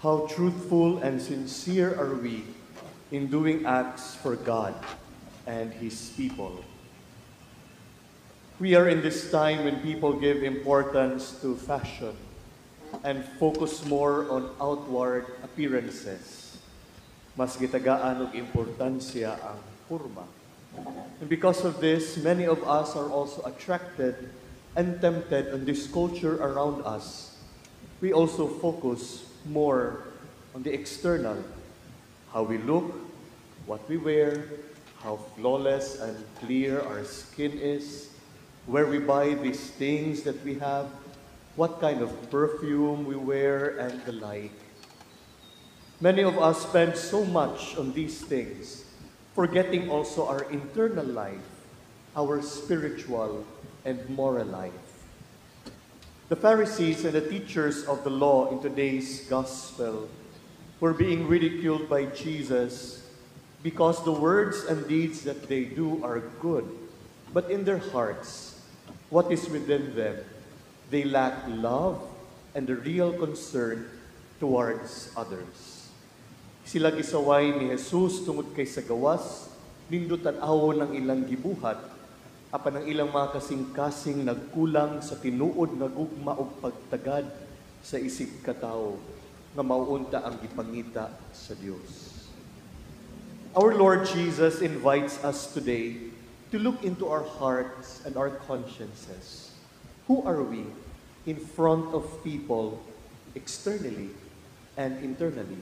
How truthful and sincere are we in doing acts for God and His people. We are in this time when people give importance to fashion and focus more on outward appearances. Mas gitagaan og importansya ang purma. And because of this, many of us are also attracted and tempted on this culture around us. We also focus more on the external, how we look, what we wear, how flawless and clear our skin is, where we buy these things that we have, what kind of perfume we wear, and the like. Many of us spend so much on these things, forgetting also our internal life, our spiritual and moral life. The Pharisees and the teachers of the law in today's gospel were being ridiculed by Jesus because the words and deeds that they do are good, but in their hearts, what is within them, they lack love and a real concern towards others. Sila gisaway ni Jesus tungod kay sa gawas, nindot tan-awon ang ilang gibuhat, apan ang ilang mga kasing-kasing nagkulang sa tinuod nga gugma og pagtagad sa isip katao nga mauunta ang gipangita sa Dios. Our Lord Jesus invites us today to look into our hearts and our consciences. Who are we in front of people externally and internally?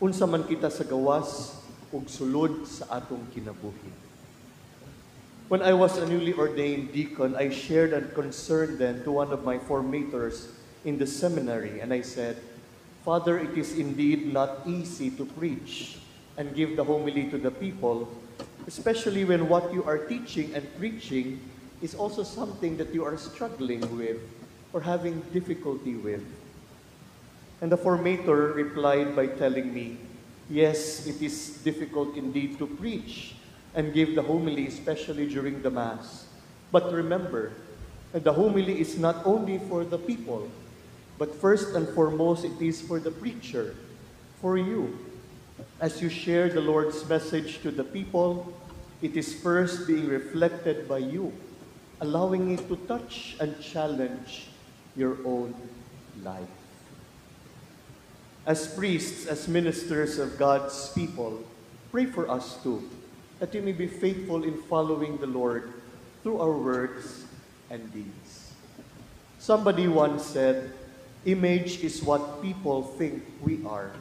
Unsa man kita sa gawas ug sulod sa atong kinabuhi. When I was a newly ordained deacon, I shared a concern then to one of my formators in the seminary, and I said, Father, it is indeed not easy to preach and give the homily to the people, especially when what you are teaching and preaching is also something that you are struggling with or having difficulty with. And the formator replied by telling me, yes, it is difficult indeed to preach and give the homily, especially during the Mass. But remember, the homily is not only for the people, but first and foremost, it is for the preacher, for you. As you share the Lord's message to the people, it is first being reflected by you, allowing it to touch and challenge your own life. As priests, as ministers of God's people, pray for us too, that we may be faithful in following the Lord through our words and deeds. Somebody once said, image is what people think we are,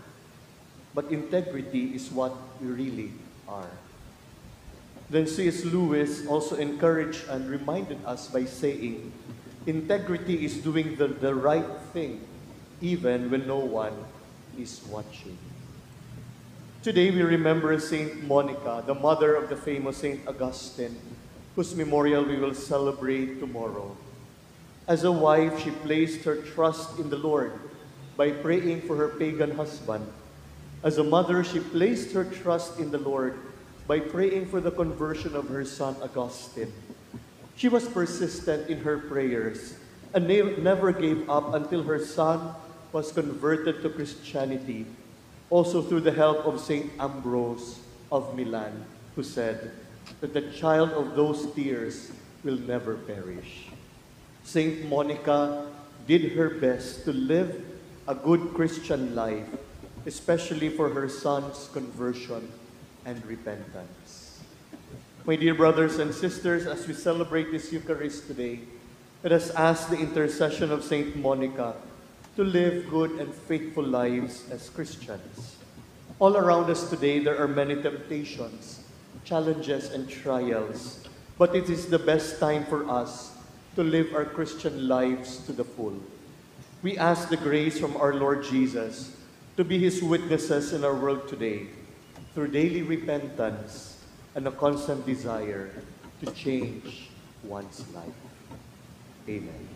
but integrity is what we really are. Then C.S. Lewis also encouraged and reminded us by saying, integrity is doing the right thing, even when no one is watching. Today we remember Saint Monica, the mother of the famous Saint Augustine, whose memorial we will celebrate tomorrow. As a wife, she placed her trust in the Lord by praying for her pagan husband. As a mother, she placed her trust in the Lord by praying for the conversion of her son Augustine. She was persistent in her prayers and never gave up until her son was converted to Christianity, also through the help of Saint Ambrose of Milan, who said that the child of those tears will never perish. Saint Monica did her best to live a good Christian life, especially for her son's conversion and repentance. My dear brothers and sisters, as we celebrate this Eucharist today, let us ask the intercession of Saint Monica to live good and faithful lives as Christians. All around us today, there are many temptations, challenges, and trials, but it is the best time for us to live our Christian lives to the full. We ask the grace from our Lord Jesus to be His witnesses in our world today, through daily repentance and a constant desire to change one's life. Amen.